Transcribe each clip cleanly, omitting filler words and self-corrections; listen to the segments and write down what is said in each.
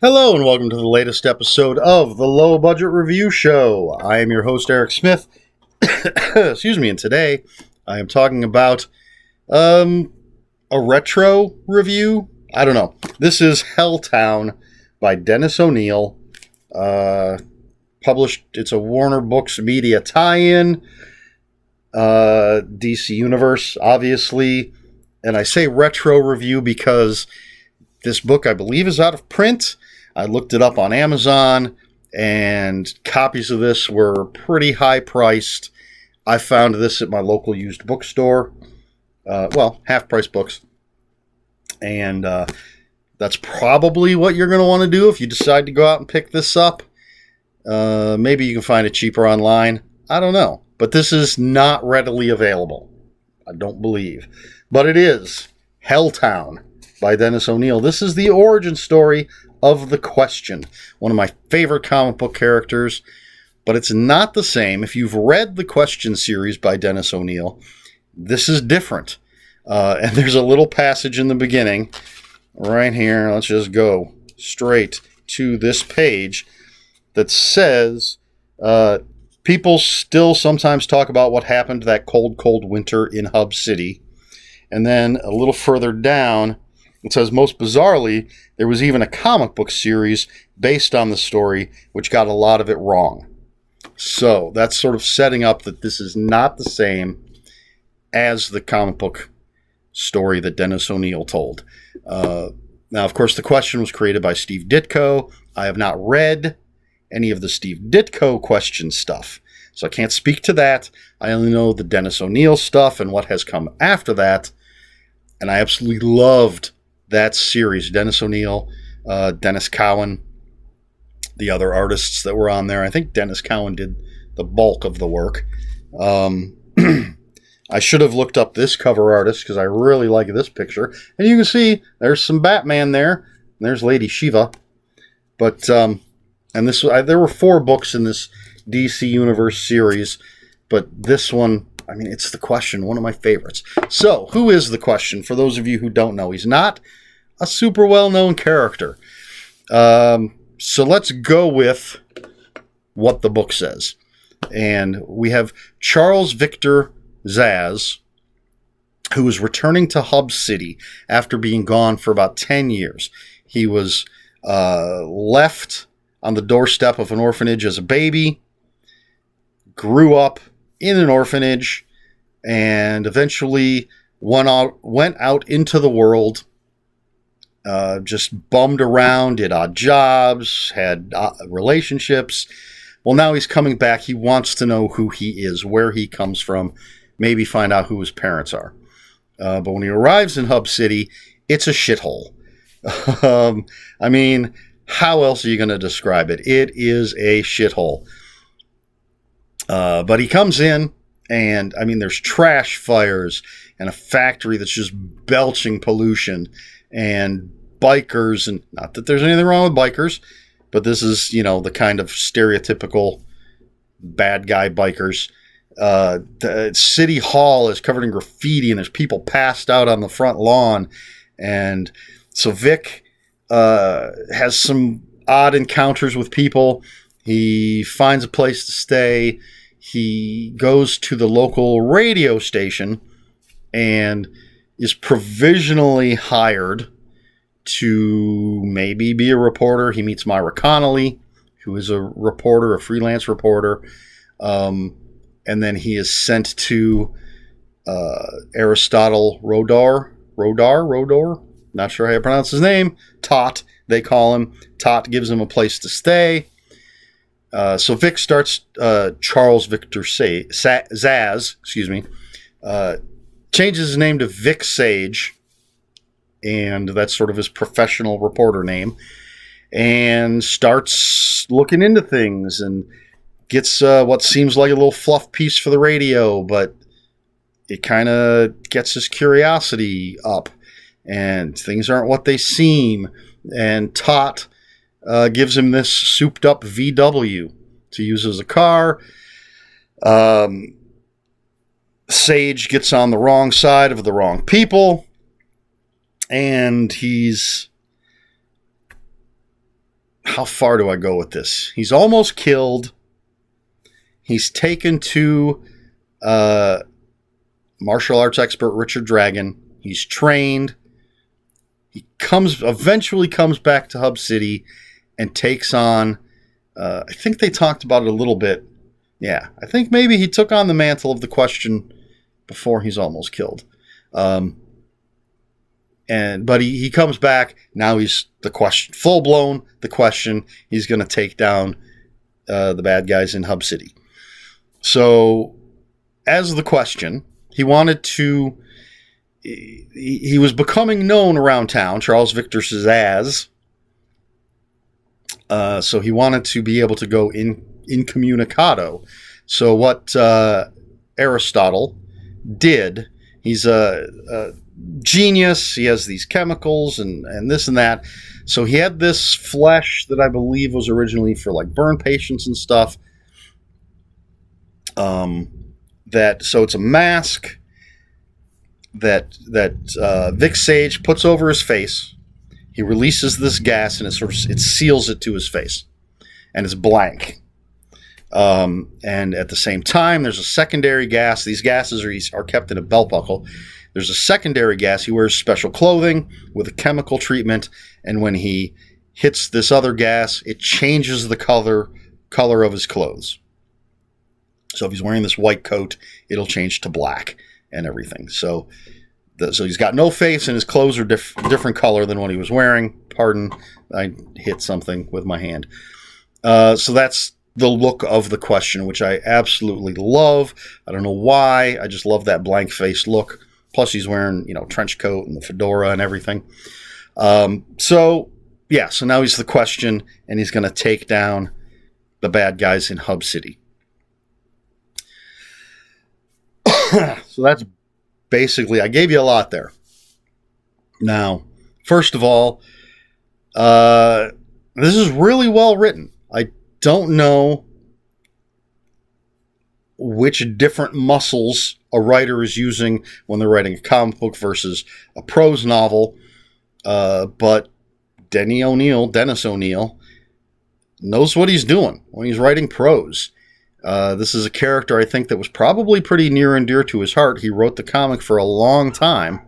Hello and welcome to the latest episode of the Low Budget Review Show. I am your host, Eric Smith. Excuse me, and today I am talking about a retro review. I don't know. This is Helltown by Dennis O'Neil. Published, it's a Warner Books Media tie-in. DC Universe, obviously. And I say retro review because this book, I believe, is out of print. I looked it up on Amazon, and copies of this were pretty high priced. I found this at my local used bookstore. Half-price books. And that's probably what you're going to want to do if you decide to go out and pick this up. Maybe you can find it cheaper online. I don't know. But this is not readily available. I don't believe. But it is Helltown by Dennis O'Neil. This is the origin story of The Question, one of my favorite comic book characters, but it's not the same. If you've read the Question series by Dennis O'Neil, this is different. And there's a little passage in the beginning, right here. Let's just go straight to this page that says, people still sometimes talk about what happened that cold, cold winter in Hub City. And then a little further down, it says, most bizarrely, there was even a comic book series based on the story, which got a lot of it wrong. So that's sort of setting up that this is not the same as the comic book story that Dennis O'Neil told. Now, of course, The Question was created by Steve Ditko. I have not read any of the Steve Ditko Question stuff, so I can't speak to that. I only know the Dennis O'Neil stuff and what has come after that. And I absolutely loved that series. Dennis O'Neil, Dennis Cowan, the other artists that were on there. I think Dennis Cowan did the bulk of the work. I should have looked up this cover artist because I really like this picture. And you can see there's some Batman there. And there's Lady Shiva. But, and this there were 4 books in this DC Universe series. But this one, I mean, it's The Question, one of my favorites. So, who is The Question? For those of you who don't know, he's not a super well-known character. So let's go with what the book says. And we have Charles Victor Zaz, who is returning to Hub City after being gone for about 10 years. He was left on the doorstep of an orphanage as a baby, grew up in an orphanage, and eventually went out into the world, just bummed around, did odd jobs, had relationships. Well, now he's coming back. He wants to know who he is, where he comes from, maybe find out who his parents are. But when he arrives in Hub City, it's a shithole. I mean, how else are you going to describe it? It is a shithole. But he comes in, and, I mean, there's trash fires and a factory that's just belching pollution and bikers, and not that there's anything wrong with bikers, but this is, you know, the kind of stereotypical bad guy bikers. The city hall is covered in graffiti, and there's people passed out on the front lawn. And so Vic has some odd encounters with people. He finds a place to stay. He goes to the local radio station and is provisionally hired to maybe be a reporter. He meets Myra Connolly, who is a reporter, a freelance reporter. And then he is sent to Aristotle Rodar, not sure how you pronounce his name, Tot, they call him. Tot gives him a place to stay. So Vic starts, Charles Victor Zaz, changes his name to Vic Sage, and that's sort of his professional reporter name, and starts looking into things and gets what seems like a little fluff piece for the radio, but it kind of gets his curiosity up, and things aren't what they seem, and Tot gives him this souped-up VW to use as a car. Sage gets on the wrong side of the wrong people, and he's how far do I go with this? He's almost killed. He's taken to martial arts expert Richard Dragon. He's trained. He eventually comes back to Hub City and takes on, I think they talked about it a little bit. Yeah, I think maybe he took on the mantle of the Question before he's almost killed. But he comes back. Now he's the Question, full blown the Question. He's going to take down the bad guys in Hub City. So, as the Question, he wanted to. He was becoming known around town, Charles Victor Zaz. So he wanted to be able to go incommunicado. So what Aristotle did, he's a genius. He has these chemicals and this and that. So he had this flesh that I believe was originally for like burn patients and stuff. So it's a mask that Vic Sage puts over his face. He releases this gas and it seals it to his face, and it's blank. And at the same time, there's a secondary gas. These gases are kept in a belt buckle. There's a secondary gas. He wears special clothing with a chemical treatment, and when he hits this other gas, it changes the color of his clothes. So if he's wearing this white coat, it'll change to black and everything. So he's got no face, and his clothes are different color than what he was wearing. Pardon, I hit something with my hand. So that's the look of the Question, which I absolutely love. I don't know why. I just love that blank face look. Plus, he's wearing, trench coat and the fedora and everything. So now he's the Question, and he's going to take down the bad guys in Hub City. So that's basically, I gave you a lot there. Now, first of all, this is really well written. I don't know which different muscles a writer is using when they're writing a comic book versus a prose novel, but Dennis O'Neil, knows what he's doing when he's writing prose. This is a character, I think, that was probably pretty near and dear to his heart. He wrote the comic for a long time.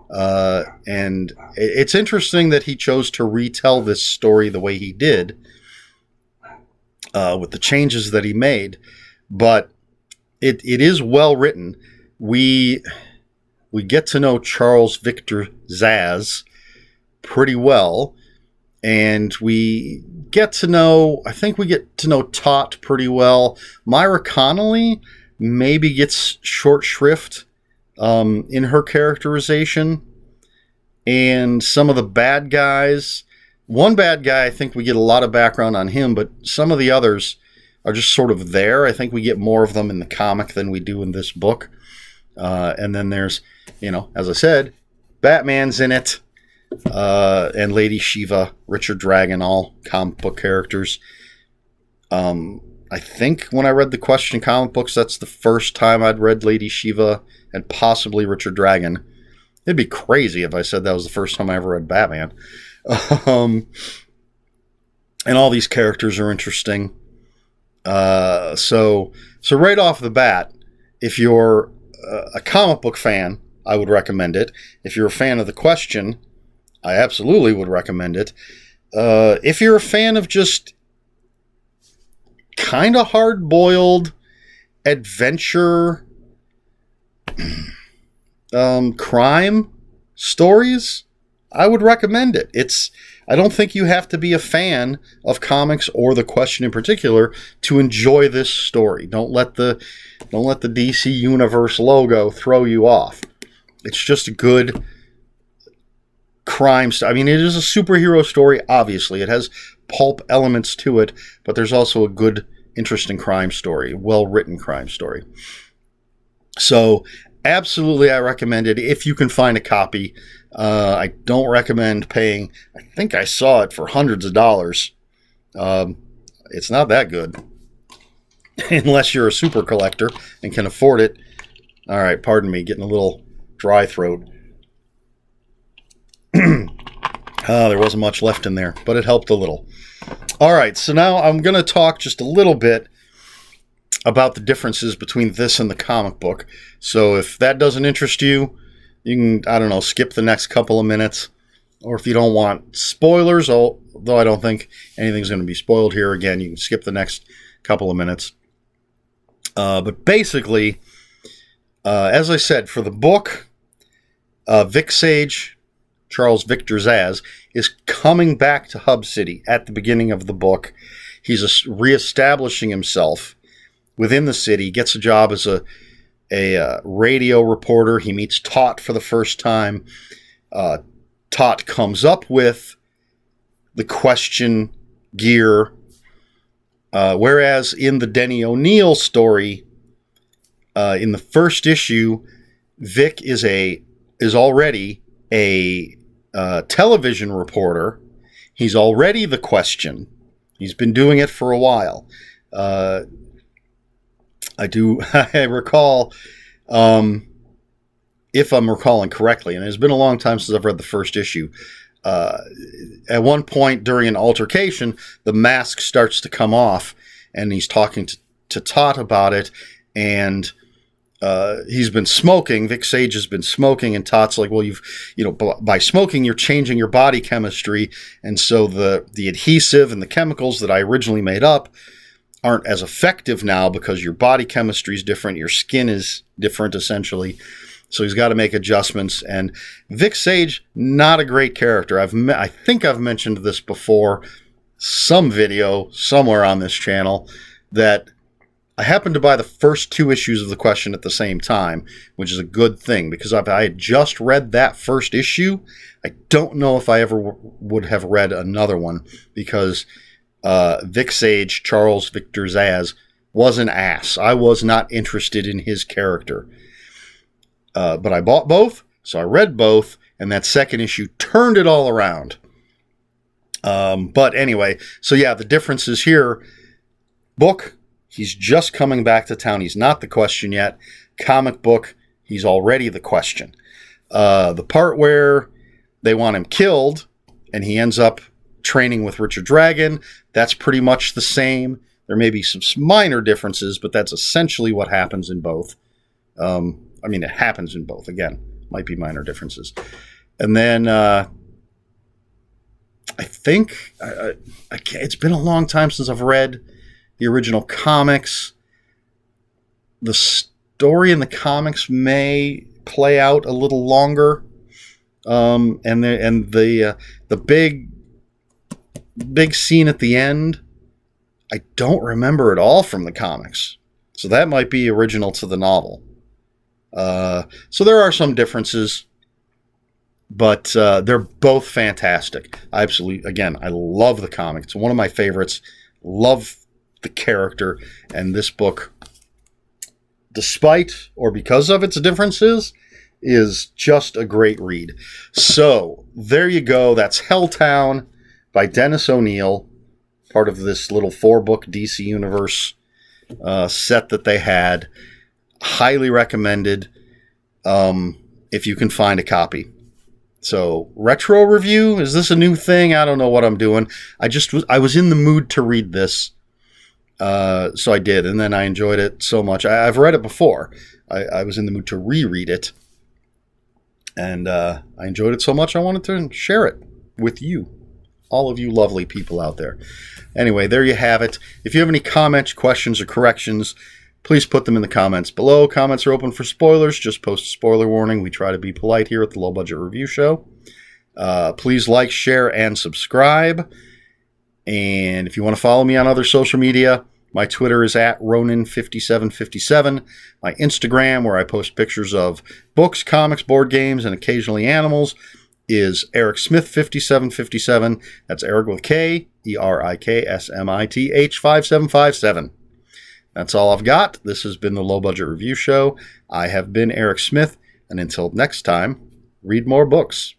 And it's interesting that he chose to retell this story the way he did, with the changes that he made. But it is well written. We get to know Charles Victor Zaz pretty well. And we get to know Tot pretty well. Myra Connolly maybe gets short shrift in her characterization. And some of the bad guys, one bad guy, I think we get a lot of background on him, but some of the others are just sort of there. I think we get more of them in the comic than we do in this book. And then there's, as I said, Batman's in it. And Lady Shiva, Richard Dragon, all comic book characters. I think when I read the Question comic books, that's the first time I'd read Lady Shiva and possibly Richard Dragon. It'd be crazy if I said that was the first time I ever read Batman. And all these characters are interesting. So right off the bat, if you're a comic book fan, I would recommend it. If you're a fan of the Question, I absolutely would recommend it. If you're a fan of just kind of hard-boiled adventure crime stories, I would recommend it. I don't think you have to be a fan of comics or the Question in particular to enjoy this story. Don't let the DC Universe logo throw you off. It's just a good crime story. I mean, it is a superhero story, obviously. It has pulp elements to it, but there's also a good, interesting crime story, well-written crime story. So, absolutely, I recommend it if you can find a copy. I don't recommend paying. I think I saw it for hundreds of dollars. It's not that good. Unless you're a super collector and can afford it. All right, pardon me, getting a little dry throat. There wasn't much left in there, but it helped a little. All right, so now I'm going to talk just a little bit about the differences between this and the comic book. So if that doesn't interest you, you can, I don't know, skip the next couple of minutes. Or if you don't want spoilers, although I don't think anything's going to be spoiled here, again, you can skip the next couple of minutes. But basically, as I said, for the book, Vic Sage, Charles Victor Zsasz, is coming back to Hub City at the beginning of the book. He's reestablishing himself within the city, gets a job as a radio reporter. He meets Tot for the first time. Tot comes up with the question gear, whereas in the Denny O'Neil story, in the first issue, Vic is already a television reporter. He's already the question. He's been doing it for a while. I recall, if I'm recalling correctly, and it's been a long time since I've read the first issue, at one point during an altercation, the mask starts to come off, and he's talking to Tot about it, and he's been smoking. Vic Sage has been smoking, and Tot's like, well, by smoking, you're changing your body chemistry, and so the adhesive and the chemicals that I originally made up aren't as effective now because your body chemistry is different, your skin is different, essentially. So he's got to make adjustments. And Vic Sage, not a great character. I think I've mentioned this before, some video somewhere on this channel, that I happened to buy the first 2 issues of the question at the same time, which is a good thing, because if I had just read that first issue, I don't know if I ever would have read another one, because Vic Sage, Charles Victor Zsasz, was an ass. I was not interested in his character. But I bought both, so I read both, and that second issue turned it all around. But anyway, so yeah, the differences here. Book, he's just coming back to town. He's not the question yet. Comic book, he's already the question. The part where they want him killed, and he ends up training with Richard Dragon, that's pretty much the same. There may be some minor differences, but that's essentially what happens in both. It happens in both. Again, might be minor differences. And then I think it's been a long time since I've read the original comics. The story in the comics may play out a little longer. And the big scene at the end, I don't remember at all from the comics. So that might be original to the novel. So there are some differences, but they're both fantastic. I love the comic. It's one of my favorites. Love the character, and this book, despite or because of its differences, is just a great read. So there you go. That's Helltown by Dennis O'Neil, part of this little 4-book DC Universe set that they had. Highly recommended if you can find a copy. So, retro review, is this a new thing? I don't know what I'm doing. I was in the mood to read this, so I did, and then I enjoyed it so much. I've read it before. I was in the mood to reread it, and I enjoyed it so much I wanted to share it with you, all of you lovely people out there. Anyway, there you have it. If you have any comments, questions, or corrections, please put them in the comments below. Comments are open for spoilers. Just post a spoiler warning. We try to be polite here at the Low Budget Review Show. Please like, share, and subscribe. And if you want to follow me on other social media, my Twitter is @Ronin5757. My Instagram, where I post pictures of books, comics, board games, and occasionally animals, is Eric Smith 5757. That's Eric with K, ERIKSMITH 5757. That's all I've got. This has been the Low Budget Review Show. I have been Eric Smith, and until next time, read more books.